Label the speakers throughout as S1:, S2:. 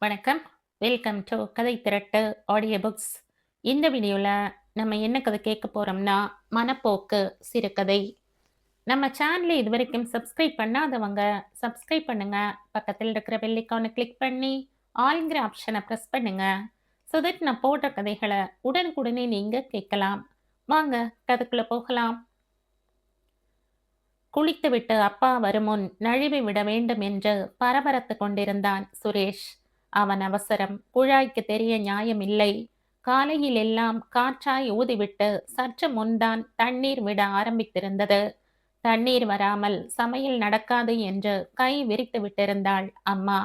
S1: வணக்கம். Welcome to கதை திரட்டு audio books. இந்த வீடியோவில் நம்ம என்ன கதை கேட்க போகிறோம்னா, மனப்போக்கு சிறுகதை. நம்ம சேனலை இது வரைக்கும் சப்ஸ்கிரைப் பண்ணாதவங்க சப்ஸ்கிரைப் பண்ணுங்க. பக்கத்தில் இருக்கிற பெல் ஐகானை கிளிக் பண்ணி ஆல்ங்கிற ஆப்ஷனை ப்ரெஸ் பண்ணுங்க. ஸோ தட் நான் போடுற கதைகளை உடனுக்குடனே நீங்கள் கேட்கலாம். வாங்க கதைக்குள்ளே போகலாம். குளித்துவிட்டு அப்பா வருமுன் நழுவி விட வேண்டும் என்று பரபரத்து கொண்டிருந்தான் சுரேஷ். அவன் அவசரம் குழாய்க்கு தெரிய நியாயமில்லை. காலையில் எல்லாம் காற்றாய் ஊதிவிட்டு சற்று முன்தான் தண்ணீர் விட ஆரம்பித்திருந்தது. தண்ணீர் வராமல் சமையல் நடக்காது என்று கை விரித்து விட்டிருந்தாள் அம்மா.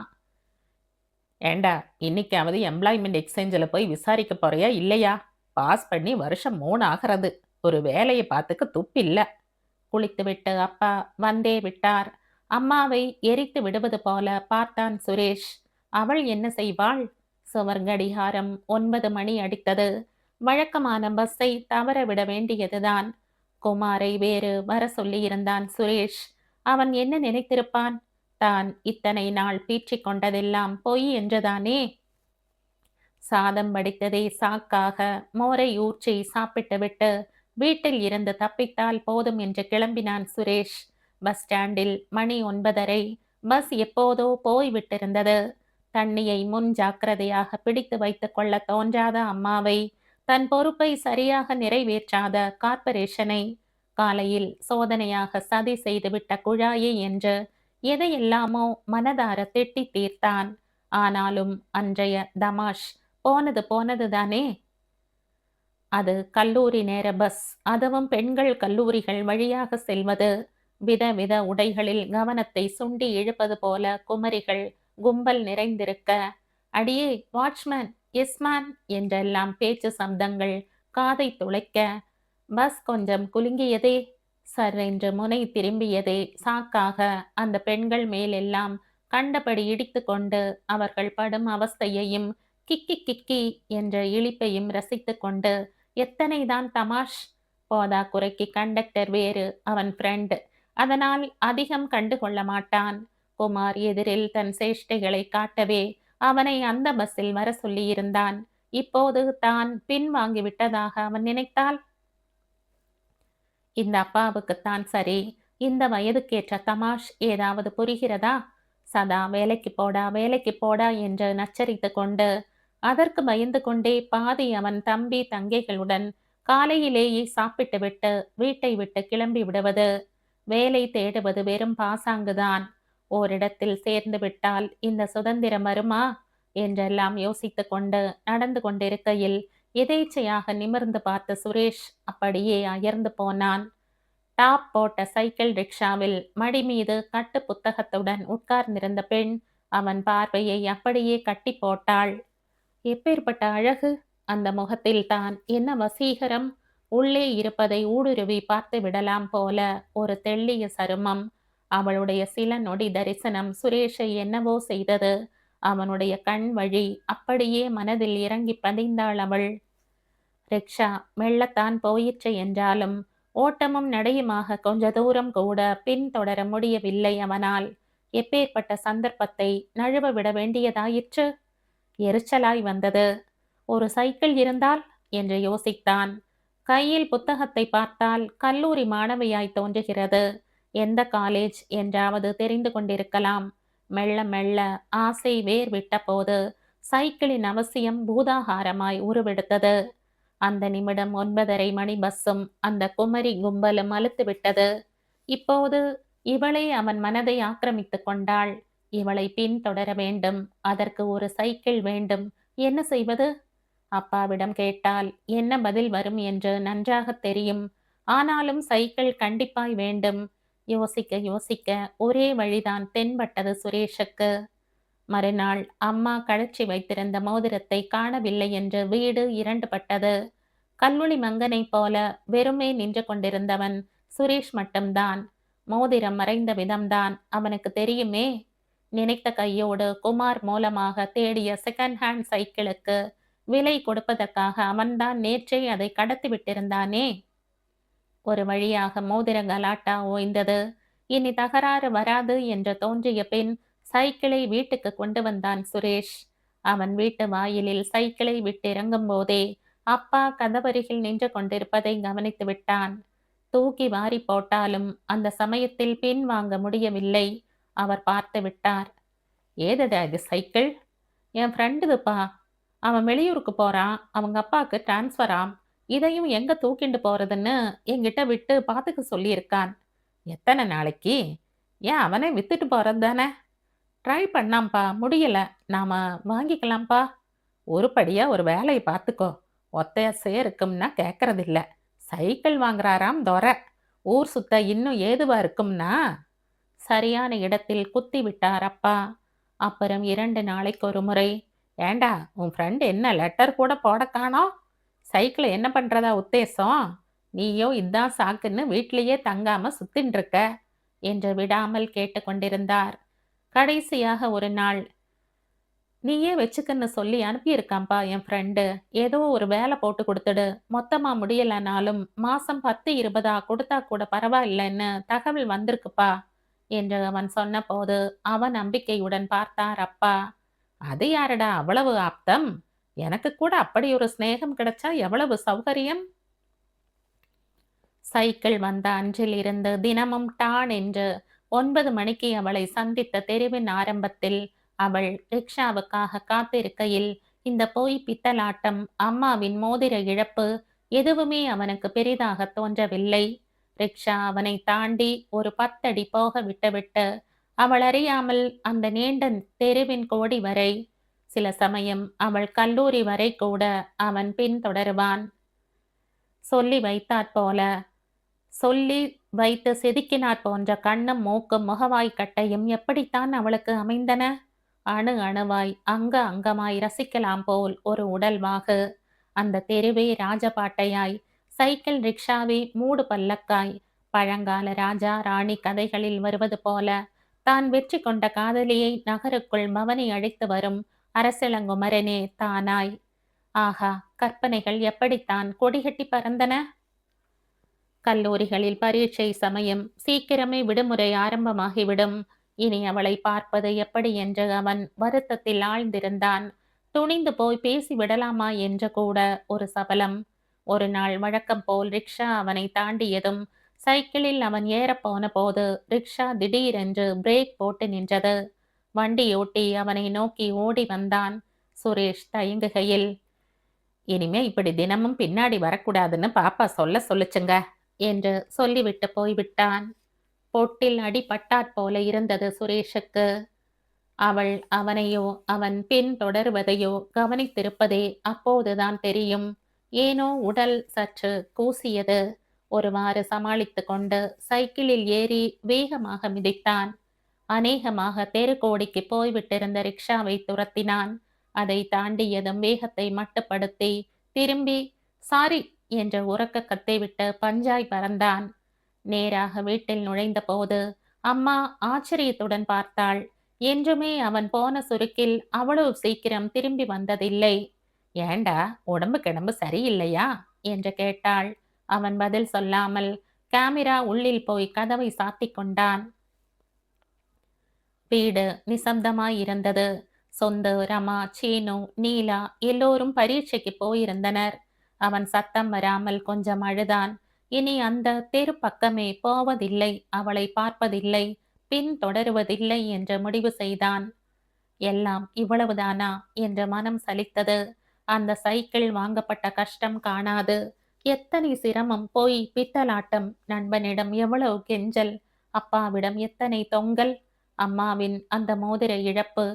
S1: ஏண்டா, இன்னைக்காவது எம்ப்ளாய்மெண்ட் எக்ஸ்சேஞ்சில் போய் விசாரிக்க போறியா இல்லையா? பாஸ் பண்ணி வருஷம் 3 ஆகிறது. ஒரு வேலையை பார்த்துக்க துப்பில்ல. குளித்துவிட்டு அப்பா வந்தே விட்டார். அம்மாவை எரித்து விடுவது போல பார்த்தான் சுரேஷ். அவள் என்ன செய்வாள்? சுவர் கடிகாரம் 9 மணி அடித்தது. வழக்கமான பஸ்ஸை தவற விட வேண்டியதுதான். குமாரை வேறு வர சொல்லியிருந்தான் சுரேஷ். அவன் என்ன நினைத்திருப்பான்? தான் இத்தனை நாள் பீற்றிக் கொண்டதெல்லாம் பொய் என்றுதானே. சாதம் வடித்ததே சாக்காக மோரை ஊற்றி சாப்பிட்டுவிட்டு வீட்டில் இருந்து தப்பித்தால் போதும் என்று கிளம்பினான் சுரேஷ். பஸ் ஸ்டாண்டில் மணி 9:30. பஸ் எப்போதோ போய்விட்டிருந்தது. தண்ணியை முன் ஜாக்கிரதையாக பிடித்து வைத்துக் கொள்ள தோன்றாத அம்மாவை, தன் பொறுப்பை சரியாக நிறைவேற்றாத கார்ப்பரேஷனை, காலையில் சோதனையாக சதி செய்துவிட்ட குழாயை என்று எதையெல்லாமோ மனதார திட்டி தீர்த்தான். ஆனாலும் அன்றைய தமாஷ் போனது போனதுதானே. அது கல்லூரி நேர பஸ். அதுவும் பெண்கள் கல்லூரிகள் வழியாக செல்வது. விதவித உடைகளில் கவனத்தை சுண்டி இழுப்பது போல குமரிகள் கும்பல் நிறைந்திருக்க, அடியே வாட்ச்மேன், எஸ்மேன் என்றெல்லாம் பேச்சு சப்தங்கள் காதை துளைக்க, பஸ் கொஞ்சம் குலுங்கியதே. சர்ரென்று முனை திரும்பியதே சாக்காக அந்த பெண்கள் மேலெல்லாம் கண்டபடி இடித்து கொண்டு அவர்கள் படும் அவஸ்தையையும் கிக்கி கிக்கி என்ற இழிப்பையும் ரசித்து கொண்டு எத்தனைதான் தமாஷ். போதா குறைக்கு கண்டக்டர் வேறு அவன் ஃப்ரெண்ட். அதனால் அதிகம் கண்டு கொள்ள மாட்டான். குமார் எதிரில் தன் சேஷ்டைகளை காட்டவே அவனை அந்த பஸ்ஸில் வர சொல்லியிருந்தான். இப்போது தான் பின் வாங்கிவிட்டதாக அவன் நினைத்தால், இந்த அப்பாவுக்குத்தான் சரி. இந்த வயதுக்கேற்ற தமாஷ் ஏதாவது புரிகிறதா? சதா வேலைக்கு போடா வேலைக்கு போடா என்று நச்சரித்து கொண்டு, அதற்கு பயந்து கொண்டே பாதி அவன் தம்பி தங்கைகளுடன் காலையிலேயே சாப்பிட்டுவிட்டு வீட்டை விட்டு கிளம்பி விடுவது. வேலை தேடுவது வெறும் பாசாங்குதான். ஓரிடத்தில் சேர்ந்து விட்டால் இந்த சுதந்திரம் வருமா என்றெல்லாம் யோசித்து கொண்டு நடந்து கொண்டிருக்கையில் எதேச்சையாக நிமிர்ந்து பார்த்த சுரேஷ் அப்படியே அயர்ந்து போனான். டாப் போட்ட சைக்கிள் ரிக்ஷாவில் மடி மீது கட்டு புத்தகத்துடன் உட்கார்ந்திருந்த பெண் அவன் பார்வையை அப்படியே கட்டி போட்டாள். எப்பேற்பட்ட அழகு! அந்த முகத்தில் தான் என்ன வசீகரம்! உள்ளே இருப்பதை ஊடுருவி பார்த்து விடலாம் போல ஒரு தெள்ளிய சருமம். அவளுடைய சில நொடி தரிசனம் சுரேஷை என்னவோ செய்தது. அவனுடைய கண் வழி அப்படியே மனதில் இறங்கி பதிந்தாள் அவள். ரிக்ஷா மெல்லத்தான் போயிற்று என்றாலும் ஓட்டமும் நடையுமாக கொஞ்ச தூரம் கூட பின் தொடர முடியவில்லை அவனால். எப்பேற்பட்ட சந்தர்ப்பத்தை நழுவ விட வேண்டியதாயிற்று! எரிச்சலாய் வந்தது. ஒரு சைக்கிள் இருந்தால் என்று யோசித்தான். கையில் புத்தகத்தை பார்த்தால் கல்லூரி மாணவியாய் தோன்றுகிறது. எந்த காலேஜ் என்றாவது தெரிந்து கொண்டிருக்கலாம். மெல்ல மெல்ல ஆசை வேர் விட்ட போது சைக்கிளின் அவசியம் பூதாகாரமாய் உருவெடுத்தது. அந்த நிமிடம் 9:30 மணி பஸ்ஸும் அந்த குமரி கும்பலும் அலுத்து விட்டது. இப்போது இவளே அவன் மனதை ஆக்கிரமித்து கொண்டாள். இவளை பின் தொடர வேண்டும். அதற்கு ஒரு சைக்கிள் வேண்டும். என்ன செய்வது? அப்பாவிடம் கேட்டால் என்ன பதில் வரும் என்று நன்றாக தெரியும். ஆனாலும் சைக்கிள் கண்டிப்பாய் வேண்டும். யோசிக்க யோசிக்க ஒரே வழிதான் தென்பட்டது சுரேஷுக்கு. மறுநாள் அம்மா கழற்றி வைத்திருந்த மோதிரத்தை காணவில்லை என்று வீடு 2 பட்டது. கல்லுளி மங்கனை போல வெறுமே நின்று கொண்டிருந்தவன் சுரேஷ் மட்டும்தான். மோதிரம் மறைந்த விதம்தான் அவனுக்கு தெரியுமே. நினைத்த கையோடு குமார் மூலமாக தேடிய செகண்ட் ஹேண்ட் சைக்கிளுக்கு விலை கொடுப்பதற்காக அவன்தான் நேற்றே அதை கடத்தி விட்டிருந்தானே. ஒரு வழியாக மோதிர கலாட்டா ஓய்ந்தது. இனி தகராறு வராது என்று தோன்றிய பின் சைக்கிளை வீட்டுக்கு கொண்டு வந்தான் சுரேஷ். அவன் வீட்டு வாயிலில் சைக்கிளை விட்டு இறங்கும் போதே அப்பா கதவருகில் நின்று கொண்டிருப்பதை கவனித்து விட்டான். தூக்கி வாரி போட்டாலும் அந்த சமயத்தில் பின் வாங்க முடியவில்லை. அவர் பார்த்து விட்டார். ஏதடா இது சைக்கிள்? என் ஃப்ரெண்டுதுப்பா. அவன் வெளியூருக்கு போறான். அவங்க அப்பாவுக்கு டிரான்ஸ்ஃபராம். இதையும் எங்க தூக்கிண்டு போறதுன்னு என்கிட்ட விட்டு பார்த்துக்க சொல்லியிருக்கான். எத்தனை நாளைக்கு? ஏன் அவனே வித்துட்டு போறது தானே? ட்ரை பண்ணாம்ப்பா, முடியல. நாம வாங்கிக்கலாம்ப்பா. உருப்படியா ஒரு வேலையை பார்த்துக்கோ. ஒத்தையாசையா இருக்கும்னா கேட்கறதில்ல. சைக்கிள் வாங்குறாராம் தொர. ஊர் சுத்த இன்னும் ஏதுவா இருக்கும்னா? சரியான இடத்தில் குத்தி விட்டார் அப்பா. அப்புறம் 2 நாளைக்கு ஒரு முறை, ஏண்டா உன் ஃப்ரெண்ட் என்ன லெட்டர் கூட போட காணோம்? சைக்கிளை என்ன பண்றதா உத்தேசம்? நீயோ இதான் சாக்குன்னு வீட்லயே தங்காம சுத்தின்னு இருக்க என்று விடாமல் கேட்டுக்கொண்டிருந்தார். கடைசியாக ஒரு நாள், நீயே வச்சுக்கன்னு சொல்லி அனுப்பியிருக்காம்பா என் ஃப்ரெண்டு. ஏதோ ஒரு வேலை போட்டு கொடுத்துடு. மொத்தமா முடியலனாலும் மாசம் 10 20 கொடுத்தா கூட பரவாயில்லைன்னு தகவல் வந்திருக்குப்பா என்று அவன் சொன்னபோது அவன் நம்பிக்கையுடன் பார்த்தார் அப்பா. அது யாரடா அவ்வளவு ஆப்தம்? எனக்கு கூட அப்படி ஒரு சிநேகம் கிடைச்சா எவ்வளவு சௌகரியம். சைக்கிள் வந்த அன்றில் இருந்து தினமும் டான் என்று 9 மணிக்கு அவளை சந்தித்த தெருவின் ஆரம்பத்தில் அவள் ரிக்ஷாவுக்காக காத்திருக்கையில் இந்த போய் பித்தலாட்டம், அம்மாவின் மோதிர இழப்பு எதுவுமே அவனுக்கு பெரிதாக தோன்றவில்லை. ரிக்ஷா அவனை தாண்டி ஒரு 10 அடி போக விட்டுவிட்டு அவள் அறியாமல் அந்த நீண்ட தெருவின் கோடி வரை, சில சமயம் அவள் கல்லூரி வரை கூட அவன் பின்தொடருவான். சொல்லி வைத்தாற் போல, சொல்லி வைத்து செதுக்கினாற் போன்ற கண்ணும் மூக்கும் முகவாய்க்கட்டையும் எப்படித்தான் அவளுக்கு அமைந்தன? அணு அணுவாய் அங்க அங்கமாய் ரசிக்கலாம் போல் ஒரு உடல்வாகு. அந்த தெருவே ராஜபாட்டையாய், சைக்கிள் ரிக்ஷாவே மூடு பல்லக்காய், பழங்கால ராஜா ராணி கதைகளில் வருவது போல தான் வெற்றி கொண்ட காதலியை நகருக்குள் பவனி அழைத்து வரும் அரசிளங்குமரனே தானாய். ஆஹா, கற்பனைகள் எப்படித்தான் கொடிகட்டி பறந்தன! கல்லூரிகளில் பரீட்சை சமயம், சீக்கிரமே விடுமுறை ஆரம்பமாகிவிடும். இனி அவளை பார்ப்பது எப்படி என்று அவன் வருத்தத்தில் ஆழ்ந்திருந்தான். துணிந்து போய் பேசி விடலாமா என்று கூட ஒரு சபலம். ஒரு நாள் வழக்கம் போல் ரிக்ஷா அவனை தாண்டியதும் சைக்கிளில் அவன் ஏறப்போன போது ரிக்ஷா திடீரென்று பிரேக் போட்டு நின்றது. வண்டியோட்டி அவனை நோக்கி ஓடி வந்தான். சுரேஷ் தயங்குகையில், இனிமே இப்படி தினமும் பின்னாடி வரக்கூடாதுன்னு பாப்பா சொல்லுச்சுங்க என்று சொல்லிவிட்டு போய்விட்டான். பொட்டில் அடிபட்டாற் போல இருந்தது சுரேஷுக்கு. அவள் அவனையோ அவன் பின் தொடருவதையோ கவனித்திருப்பதே அப்போதுதான் தெரியும். ஏனோ உடல் சற்று கூசியது. ஒருவாறு சமாளித்து கொண்டு சைக்கிளில் ஏறி வேகமாக மிதித்தான். அநேகமாக தெருக்கோடிக்கு போய்விட்டிருந்த ரிக்ஷாவை துரத்தினான். அதை தாண்டியதும் வேகத்தை மட்டுப்படுத்தி திரும்பி சாரி என்று உரக்க கத்திவிட்டு பஞ்சாய் பறந்தான். நேராக வீட்டில் நுழைந்த போது அம்மா ஆச்சரியத்துடன் பார்த்தாள். என்றுமே அவன் போன சுருக்கில் அவ்வளவு சீக்கிரம் திரும்பி வந்ததில்லை. ஏண்டா, உடம்பு கிடம்பு சரியில்லையா என்று கேட்டாள். அவன் பதில் சொல்லாமல் கேமரா உள்ளில் போய் கதவை சாத்திக் கொண்டான். வீடு நிசப்தமாயிருந்தது. சொந்து, ரமா, சீனு, நீலா எல்லோரும் பரீட்சைக்கு போயிருந்தனர். அவன் சத்தம் வராமல் கொஞ்சம் அழுதான். இனி அந்த தெரு பக்கமே போவதில்லை, அவளை பார்ப்பதில்லை, பின் தொடருவதில்லை என்று முடிவு செய்தான். எல்லாம் இவ்வளவுதானா என்று மனம் சலித்தது. அந்த சைக்கிள் வாங்கப்பட்ட கஷ்டம் காணாது. எத்தனை சிரமம், போய் பித்தலாட்டம், நண்பனிடம் எவ்வளவு கெஞ்சல், அப்பாவிடம் எத்தனை தொங்கல், அம்மாவின் அந்த மோதிர இழப்பு.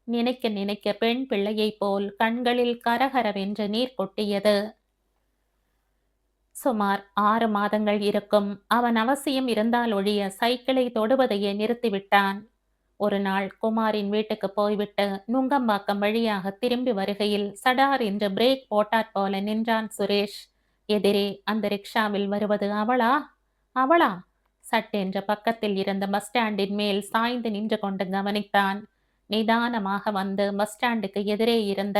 S1: நினைக்க நினைக்க பெண் பிள்ளையைப் போல் கண்களில் கரகரவென்று நீர் கொட்டியது. சுமார் 6 மாதங்கள் இருக்கும். அவன் அவசியம் இருந்தால் ஒழிய சைக்கிளை தொடுவதையே நிறுத்திவிட்டான். ஒரு நாள் குமாரின் வீட்டுக்கு போய்விட்டு நுங்கம்பாக்கம் வழியாக திரும்பி வருகையில் சடார் என்று பிரேக் போட்டாற் போல நின்றான் சுரேஷ். எதிரே அந்த ரிக்ஷாவில் வருவது அவளா? அவளா? சட்டென்ற பக்கத்தில் இருந்த பஸ் ஸ்டாண்டின் மேல் சாய்ந்து நின்று கொண்டு கவனித்தான். நிதானமாக வந்து பஸ் ஸ்டாண்டுக்கு எதிரே இருந்த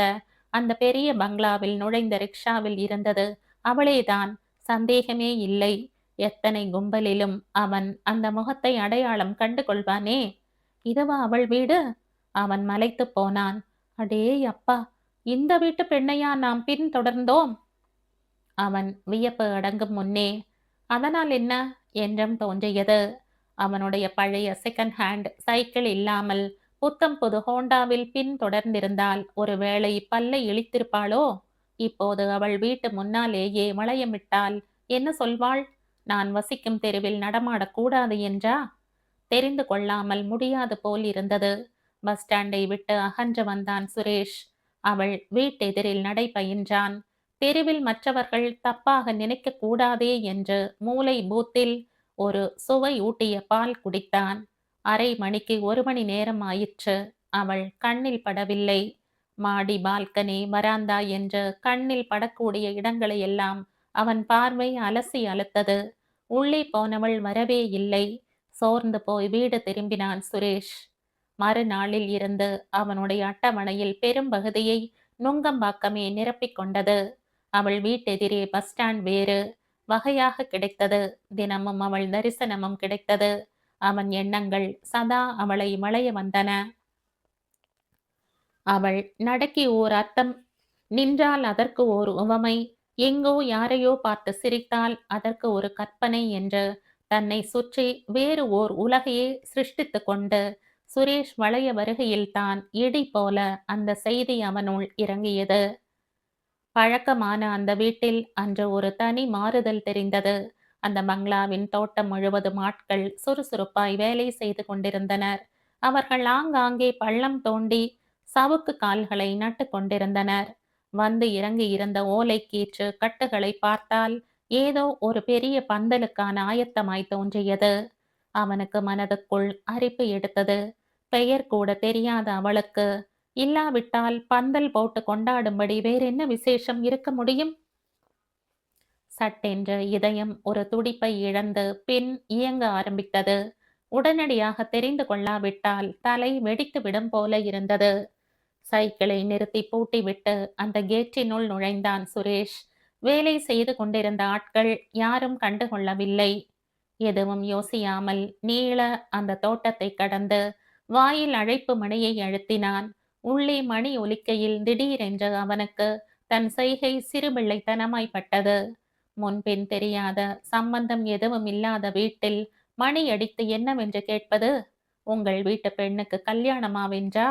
S1: அந்த பெரிய பங்களாவில் நுழைந்த ரிக்ஷாவில் இருந்தது அவளேதான், சந்தேகமே இல்லை. எத்தனை கும்பலிலும் அவன் அந்த முகத்தை அடையாளம் கண்டு கொள்வானே. இதுவா அவள் வீடு? அவன் மலைத்து போனான். அடே அப்பா! இந்த வீட்டு பெண்ணையா நாம் பின்தொடர்ந்தோம்? அவன் வியப்பு அடங்கும் முன்னே, அதனால் என்ன? என்றும் தோன்றியது. அவனுடைய பழைய செகண்ட் ஹேண்ட் சைக்கிள் இல்லாமல் புத்தம் புது ஹோண்டாவில் பின்தொடர்ந்திருந்தால் ஒருவேளை பல்லை இளித்திருப்பாளோ? இப்போது அவள் வீட்டு முன்னாலேயே வளையமிட்டால் என்ன சொல்வாள்? நான் வசிக்கும் தெருவில் நடமாடக்கூடாது என்றா? தெரிந்து கொள்ளாமல் முடியாது போல் இருந்தது. பஸ் ஸ்டாண்டை விட்டு அகன்று வந்தான் சுரேஷ். அவள் வீட்டெதிரில் நடை பயின்றான். தெருவில் மற்றவர்கள் தப்பாக நினைக்கக் கூடாதே என்று மூலை பூத்தில் ஒரு சுவை ஊட்டிய பால் குடித்தான். அரை மணிக்கு 1 மணி நேரம் ஆயிற்று. அவள் கண்ணில் படவில்லை. மாடி, பால்கனி, வராந்தா என்று கண்ணில் படக்கூடிய இடங்களை எல்லாம் அவன் பார்வை அலசி அலுத்தது. உள்ளே போனவள் வரவே இல்லை. சோர்ந்து போய் வீடு திரும்பினான் சுரேஷ். மறுநாளில் இருந்து அவனுடைய அட்டவணையில் பெரும்பகுதியை நுங்கம்பாக்கமே நிரப்பிக் கொண்டது. அவள் வீட்டெதிரே பஸ் ஸ்டாண்ட் வேறு வகையாக கிடைத்தது. தினமும் அவள் தரிசனமும் கிடைத்தது. அவன் எண்ணங்கள் சதா அவளை வளைய வந்தன. அவள் நடக்கி ஓர் அர்த்தம், நின்றால் அதற்கு ஓர் உவமை, எங்கோ யாரையோ பார்த்து சிரித்தால் அதற்கு ஒரு கற்பனை என்று தன்னை சுற்றி வேறு ஓர் உலகையே சிருஷ்டித்துக் கொண்டு சுரேஷ் வளைய வருகையில்தான் இடி போல அந்த செய்தி அவனுள் இறங்கியது. பழக்கமான அந்த வீட்டில் அன்று ஒரு தனி மாறுதல் தெரிந்தது. அந்த பங்களாவின் தோட்டம் முழுவதும் ஆட்கள் சுறுசுறுப்பாய் வேலை செய்து கொண்டிருந்தனர். அவர்கள் ஆங்காங்கே பள்ளம் தோண்டி சவுக்கு கால்களை நட்டு கொண்டிருந்தனர். வந்து இறங்கி இருந்த ஓலை கீற்று கட்டுகளை பார்த்தால் ஏதோ ஒரு பெரிய பந்தலுக்கான ஆயத்தமாய் தோன்றியது. அவனுக்கு மனதுக்குள் அரிப்பு எடுத்தது. பெயர் கூட தெரியாத அவளுக்கு இல்லாவிட்டால் பந்தல் போட்டு கொண்டாடும்படி வேறென்ன விசேஷம் இருக்க முடியும்? சட்டென்று இதயம் ஒரு துடிப்பை இழந்து பின் இயங்க ஆரம்பித்தது. உடனடியாக தெரிந்து கொள்ளாவிட்டால் தலை வெடித்து விடும் போல இருந்தது. சைக்கிளை நிறுத்தி பூட்டிவிட்டு அந்த கேட்டினுள் நுழைந்தான் சுரேஷ். வேலை செய்து கொண்டிருந்த ஆட்கள் யாரும் கண்டுகொள்ளவில்லை. எதுவும் யோசியாமல் நீள அந்த தோட்டத்தை கடந்து வாயில் அழைப்பு மணியை அழுத்தினான். உள்ளே மணி ஒலிக்கையில் திடீரென்று அவனுக்கு தன் செய்கை சிறுபிள்ளைத்தனமாய்ப்பட்டது. முன்பின் தெரியாத சம்பந்தம் எதுவும் இல்லாத வீட்டில் மணி அடித்து என்னவென்று கேட்பது? உங்கள் வீட்டு பெண்ணுக்கு கல்யாணமாவென்றா?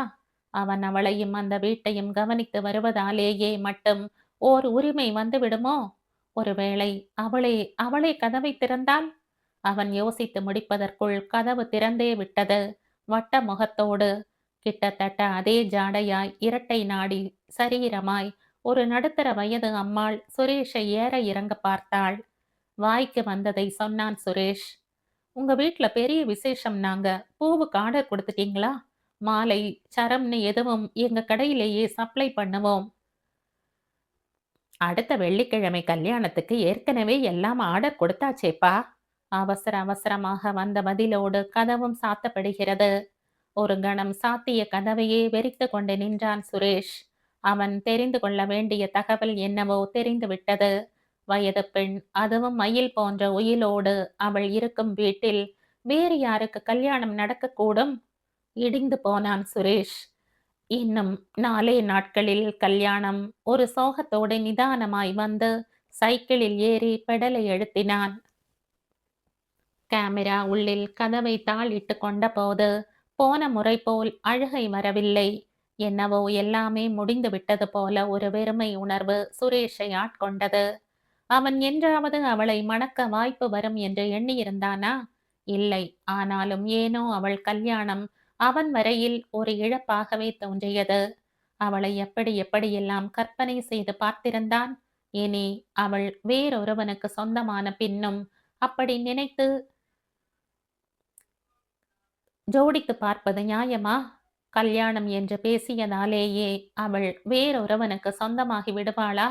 S1: அவன் அவளையும் அந்த வீட்டையும் கவனித்து வருவதாலேயே மட்டும் ஓர் உரிமை வந்து விடுமோ? ஒருவேளை அவளே அவளே கதவை திறந்தால்? அவன் யோசித்து முடிப்பதற்குள் கதவு திறந்தே விட்டது. வட்ட முகத்தோடு கிட்டத்தட்ட அதே ஜாடையாய் இரட்டை நாடி சரீரமாய் ஒரு நடுத்தர வயது அம்மாள் சுரேஷை ஏற இறங்க பார்த்தாள். வாய்க்கு வந்ததை சொன்னான் சுரேஷ். உங்க வீட்ல பெரிய விசேஷம், நாங்க பூவுக்கு ஆர்டர் கொடுத்துட்டீங்களா? மாலை சரம்னு எதுவும் எங்க கடையிலேயே சப்ளை பண்ணுவோம். அடுத்த வெள்ளிக்கிழமை கல்யாணத்துக்கு ஏற்கனவே எல்லாம் ஆர்டர் கொடுத்தாச்சேப்பா. அவசர அவசரமாக வந்த பதிலோடு கதவும் சாத்தப்படுகிறது. ஒரு கணம் சாத்திய கதவையே வெறித்து கொண்டு நின்றான் சுரேஷ். அவன் தெரிந்து கொள்ள வேண்டிய தகவல் என்னவோ தெரிந்துவிட்டது. வயது பெண், அதுவும் மயில் போன்ற உயிலோடு அவள் இருக்கும் வீட்டில் வேறு யாருக்கு கல்யாணம் நடக்கக்கூடும்? இடிந்து போனான் சுரேஷ். இன்னும் 4 நாட்களில் கல்யாணம். ஒரு சோகத்தோடு நிதானமாய் வந்து சைக்கிளில் ஏறி பெடலை அழுத்தினான். கேமரா உள்ளில் கதவை தாளிட்டு கொண்ட போது போன முறை போல் அழுகை வரவில்லை. என்னவோ எல்லாமே முடிந்து விட்டது போல ஒரு வெறுமை உணர்வு சுரேஷை ஆட்கொண்டது. அவன் என்றாவது அவளை மணக்க வாய்ப்பு வரும் என்று எண்ணியிருந்தானா? இல்லை. ஆனாலும் ஏனோ அவள் கல்யாணம் அவன் வரையில் ஒரு இழப்பாகவே தோன்றியது. அவளை எப்படி எப்படியெல்லாம் கற்பனை செய்து பார்த்திருந்தான். இனி அவள் வேறொருவனுக்கு சொந்தமான பின்னும் அப்படி நினைத்து ஜோடித்து பார்ப்பது நியாயமா? கல்யாணம் என்று பேசியதாலேயே அவள் வேறொருவனுக்கு சொந்தமாகி விடுவாளா?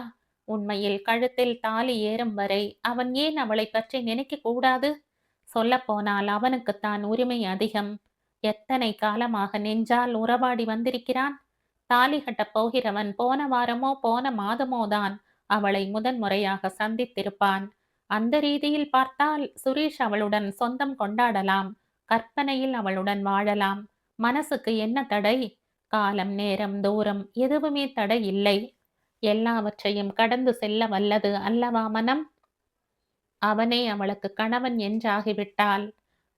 S1: உண்மையில் கழுத்தில் தாலி ஏறும் வரை அவன் ஏன் அவளை பற்றி நினைக்க கூடாது? சொல்லப்போனால் அவனுக்குத்தான் உரிமை அதிகம். எத்தனை காலமாக நெஞ்சால் உறவாடி வந்திருக்கிறான். தாலி கட்டப் போகிறவன் போன வாரமோ போன மாதமோதான் அவளை முதன்முறையாக சந்தித்திருப்பான். அந்த ரீதியில் பார்த்தால் சுரேஷ் அவளுடன் சொந்தம் கொண்டாடலாம். கற்பனையில் அவளுடன் வாழலாம். மனசுக்கு என்ன தடை? காலம், நேரம், தூரம் எதுவுமே தடை இல்லை. எல்லாவற்றையும் கடந்து செல்ல வல்லது அல்லவா மனம்? அவனே அவளுக்கு கணவன் என்றாகிவிட்டால்,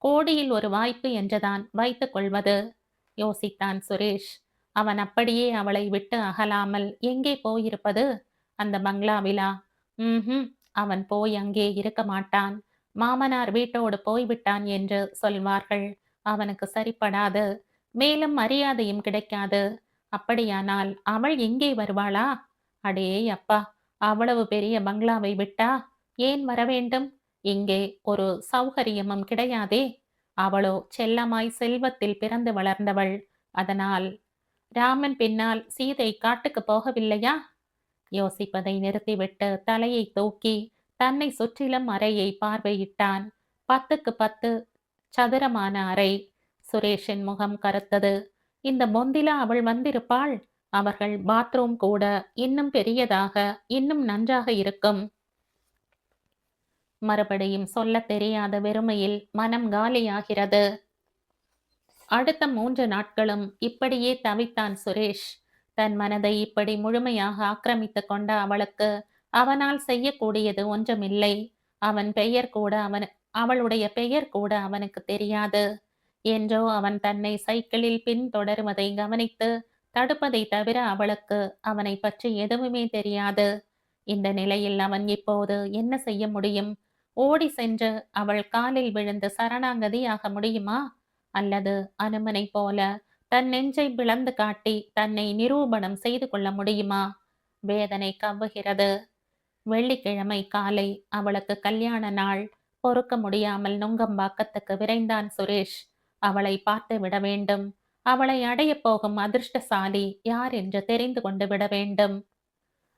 S1: கோடியில் ஒரு வாய்ப்பு என்றுதான் வைத்துக் கொள்வது. யோசித்தான் சுரேஷ். அவன் அப்படியே அவளை விட்டு அகலாமல் எங்கே போயிருப்பது? அந்த பங்களாவிலா? ம்ஹும். அவன் போய் அங்கே இருக்க மாட்டான். மாமனார் வீட்டோடு போய்விட்டான் என்று சொல்வார்கள். அவனுக்கு சரிப்படாது. மேலும் மரியாதையும் கிடைக்காது. அப்படியானால் அவள் எங்கே வருவாளா? அடே அப்பா! அவ்வளவு பெரிய பங்களாவை விட்டா ஏன் வரவேண்டும்? இங்கே ஒரு சௌகரியமும் கிடையாதே. அவளோ செல்லமாய் செல்வத்தில் பிறந்து வளர்ந்தவள். அதனால் ராமன் பின்னால் சீதை காட்டுக்கு போகவில்லையா? யோசிப்பதை நிறுத்திவிட்டு தலையை தூக்கி தன்னை சுற்றிலும் அறையை பார்வையிட்டான். 10க்கு 10 சதுரமான அறை. சுரேஷின் முகம் கருத்தது. இந்த பொந்திலா அவள் வந்திருப்பாள்? அவர்கள் பாத்ரூம் கூட இன்னும் பெரியதாக, இன்னும் நன்றாக இருக்கும். மறுபடியும் சொல்லத் தெரியாத வெறுமையில் மனம் காலியாகிறது. அடுத்த 3 நாட்களும் இப்படியே தவித்தான் சுரேஷ். தன் மனதை இப்படி முழுமையாக ஆக்கிரமித்துக் கொண்ட அவளுக்கு அவனால் செய்யக்கூடியது ஒன்றுமில்லை. அவளுடைய பெயர் கூட அவனுக்கு தெரியாது. என்றோ அவன் தன்னை சைக்கிளில் பின்தொடருவதை கவனித்து தடுப்பதை தவிர அவளுக்கு அவனை பற்றி எதுவுமே தெரியாது. இந்த நிலையில் அவன் இப்போது என்ன செய்ய முடியும்? ஓடி சென்று அவள் காலில் விழுந்து சரணாகதியாக முடியுமா? அல்லது அனுமனை போல தன் நெஞ்சை பிளந்து காட்டி தன்னை நிரூபணம் செய்து கொள்ள முடியுமா? வேதனை கவ்வுகிறது. வெள்ளிக்கிழமை காலை அவளுக்கு கல்யாண நாள். பொறுக்க முடியாமல் நுங்கம்பாக்கத்துக்கு விரைந்தான் சுரேஷ். அவளை பார்த்து விட வேண்டும். அவளை அடையப் போகும் அதிர்ஷ்டசாலி யார் என்று தெரிந்து கொண்டு விட வேண்டும்.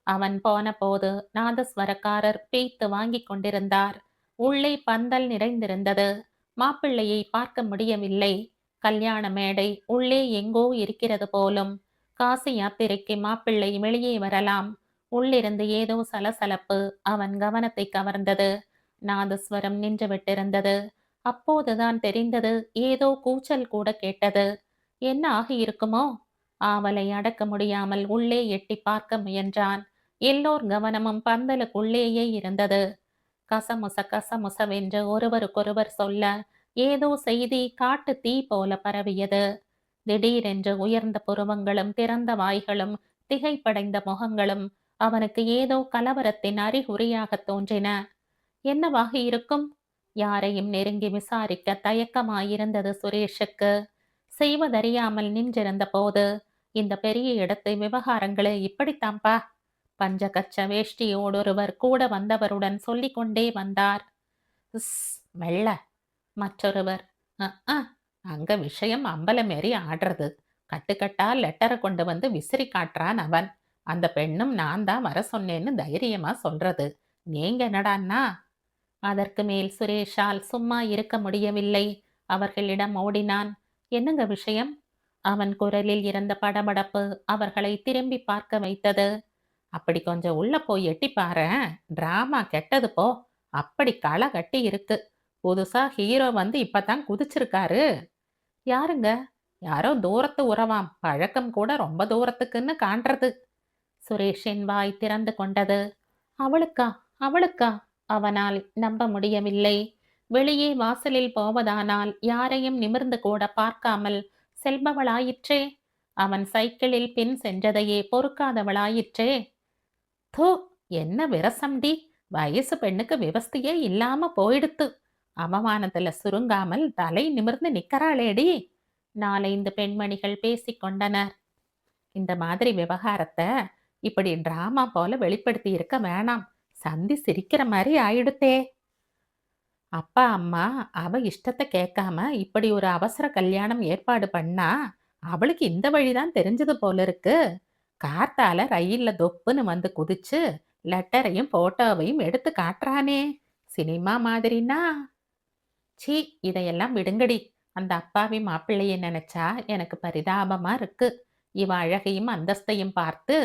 S1: அவன் போன போது நாதஸ்வரக்காரர் பேய்த்து வாங்கிக் கொண்டிருந்தார். உள்ளே பந்தல் நிறைந்திருந்தது. மாப்பிள்ளையை பார்க்க முடியவில்லை. கல்யாண மேடை உள்ளே எங்கோ இருக்கிறது போலும். காசி யாத்திரைக்கு மாப்பிள்ளை வெளியே வரலாம். உள்ளிருந்து ஏதோ சலசலப்பு அவன் கவனத்தை கவர்ந்தது. நாதஸ்வரம் நின்று விட்டிருந்தது. அப்போதுதான் தெரிந்தது, ஏதோ கூச்சல் கூட கேட்டது. என்ன ஆகியிருக்குமோ? ஆவலை அடக்க முடியாமல் உள்ளே எட்டி பார்க்க முயன்றான். எல்லோர் கவனமும் பந்தலுக்குள்ளேயே இருந்தது. கசமுச கசமுசவென்று ஒருவருக்கொருவர் சொல்ல ஏதோ செய்தி காட்டு தீ போல பரவியது. திடீரென்று உயர்ந்த புருவங்களும் திறந்த வாய்களும் திகைப்படைந்த முகங்களும் அவனுக்கு ஏதோ கலவரத்தின் அறிகுறியாக தோன்றின. என்னவாக இருக்கும்? யாரையும் நெருங்கி விசாரிக்க தயக்கமாயிருந்தது சுரேஷுக்கு. செய்வதறியாமல் நின்றிருந்த போது, இந்த பெரிய இடத்து விவகாரங்களே இப்படித்தாம்பா. பஞ்சகச்ச வேஷ்டியோடொருவர் கூட வந்தவருடன் சொல்லிக் கொண்டே வந்தார். ஸ் மெல்ல. மற்றொருவர், அங்க விஷயம் அம்பலமேறி ஆடுறது. கட்டுக்கட்டா லெட்டரை கொண்டு வந்து விசிறி காட்டுறான் அவன். அந்த பெண்ணும் நான் தான் வர சொன்னேன்னு தைரியமா சொல்றது. நீங்க என்னடான்னா? அதற்கு மேல் சுரேஷால் சும்மா இருக்க முடியவில்லை. அவர்களிடம் ஓடினான். என்னங்க விஷயம்? அவன் குரலில் இருந்த படபடப்பு அவர்களை திரும்பி பார்க்க வைத்தது. அப்படி கொஞ்சம் உள்ள போய் எட்டி பாரேன். டிராமா கெட்டது போ. அப்படி களை கட்டி இருக்கு. புதுசா ஹீரோ வந்து இப்பதான் குதிச்சிருக்காரு. யாருங்க? யாரோ தூரத்து உறவாம். பழக்கம் கூட ரொம்ப தூரத்துக்குன்னு காண்றது. சுரேஷின் வாய் திறந்து கொண்டது. அவளுக்கா? அவளுக்கா? அவனால் நம்ப முடியவில்லை. வெளியே வாசலில் போவதானால் யாரையும் நிமிர்ந்து கூட பார்க்காமல் செல்பவளாயிற்றே. அவன் சைக்கிளில் பின் சென்றதையே பொறுக்காதவளாயிற்றே. தூ, என்ன விரசம்டி. வயசு பெண்ணுக்கு விவஸ்தையே இல்லாம போயிடுத்து. அவமானத்துல சுருங்காமல் தலை நிமிர்ந்து நிக்கறாளேடி. 4-5 பெண்மணிகள் பேசிக்கொண்டனர். இந்த மாதிரி விவகாரத்தை இப்படி டிராமா போல வெளிப்படுத்தி இருக்க வேணாம். சந்தி சிரிக்கிற மாதிரி ஆயிடுத்தே. அப்பா அம்மா அவ இஷ்டத்தை கேட்காம இப்படி ஒரு அவசர கல்யாணம் ஏற்பாடு பண்ணா அவளுக்கு இந்த வழிதான் தெரிஞ்சது போல இருக்கு. கார்த்தால ரயில்ல தொப்புன்னு வந்து குதிச்சு லெட்டரையும் போட்டோவையும் எடுத்து காட்டுறானே. சினிமா மாதிரினா? சீ, இதையெல்லாம் விடுங்கடி. அந்த அப்பாவி மாப்பிள்ளைய நினைச்சா எனக்கு பரிதாபமா இருக்கு. இவ அழகையும் அந்தஸ்தையும் பார்த்து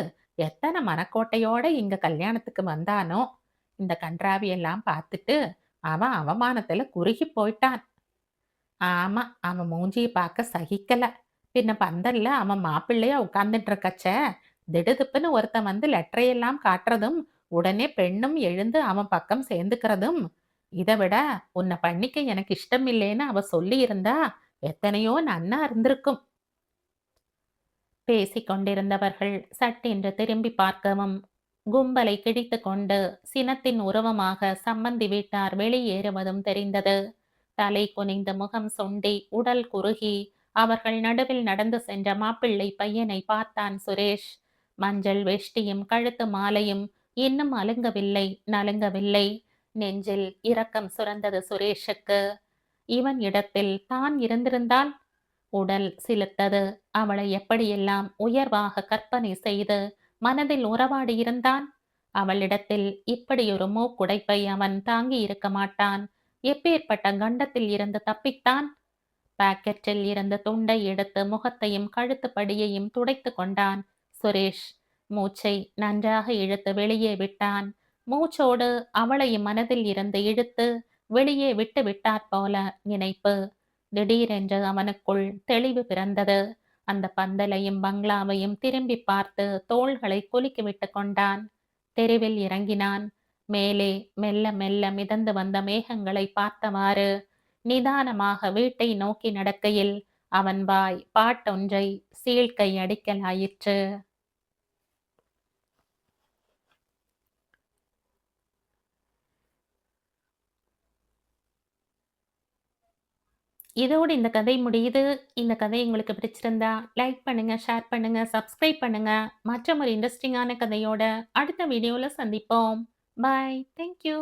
S1: எத்தனை மனக்கோட்டையோட இங்க கல்யாணத்துக்கு வந்தானோ. இந்த கன்றாவியெல்லாம் பார்த்துட்டு அவன் அவமானத்துல குறுகி போயிட்டான். ஆமா, அவன் மூஞ்சியை பார்க்க சகிக்கல. பின்ன பந்தல்ல அவன் மாப்பிள்ளையா உட்கார்ந்துட்டு இருக்கச்ச, திடுதிப்புன்னு ஒருத்தன் வந்து லெட்டரையெல்லாம் காட்டுறதும், உடனே பெண்ணும் எழுந்து அவன் பக்கம் சேர்ந்துக்கிறதும், இத விட உன்ன பண்ணிக்க எனக்கு இஷ்டம் இல்லேன்னு அவ சொல்லியிருந்தா, எத்தனையோ நன்னா இருந்திருக்கும். பேசிக் கொண்டிருந்தவர்கள் சட்டென்று திரும்பி பார்க்கவும், கும்பலை கிழித்துக்கொண்டு சினத்தின் உருவமாக சம்மந்தி வீட்டார் வெளியேறுவதும் தெரிந்தது. தலை குனிந்து முகம் சுண்டி உடல் குறுகி அவர்கள் நடுவில் நடந்து சென்ற மாப்பிள்ளை பையனை பார்த்தான் சுரேஷ். மஞ்சள் வேஷ்டியும் கழுத்து மாலையும் இன்னும் அலுங்கவில்லை, நலுங்கவில்லை. நெஞ்சில் இரக்கம் சுரந்தது சுரேஷுக்கு. இவன் இடத்தில் தான் இருந்திருந்தால் உடல் சிலிர்த்தது. அவளை எப்படியெல்லாம் உயர்வாக கற்பனை செய்து மனதில் உறவாடியிருந்தான். அவளிடத்தில் இப்படியொரு மூக்குடைப்பை அவன் தாங்கி இருக்க மாட்டான். எப்பேற்பட்ட கண்டத்தில் இருந்து தப்பித்தான். பாக்கெட்டில் இருந்து துண்டை எடுத்து முகத்தையும் கழுத்துப்படியையும் துடைத்து கொண்டான் சுரேஷ். மூச்சை நன்றாக இழுத்து வெளியே விட்டான். மூச்சோடு அவளையும் மனதில் இருந்து இழுத்து வெளியே விட்டு விட்டாற் போல நினைப்பு. திடீரென்று அவனுக்குள் தெளிவு பிறந்தது. அந்த பந்தலையும் பங்களாவையும் திரும்பி பார்த்து தோள்களை குலுக்கி விட்டு கொண்டான். தெருவில் இறங்கினான். மேலே மெல்ல மெல்ல மிதந்து வந்த மேகங்களை பார்த்தவாறு நிதானமாக வீட்டை நோக்கி நடக்கையில் அவன் வாய் பாட்டொன்றை சீழ்க்கை அடிக்கலாயிற்று. இதோடு இந்த கதை முடியுது. இந்த கதை உங்களுக்கு பிடிச்சிருந்தா லைக் பண்ணுங்க, ஷேர் பண்ணுங்க, சப்ஸ்கிரைப் பண்ணுங்க. மற்றும் ஒரு இன்ட்ரெஸ்டிங்கான கதையோட அடுத்த வீடியோல சந்திப்போம். பாய். Thank you.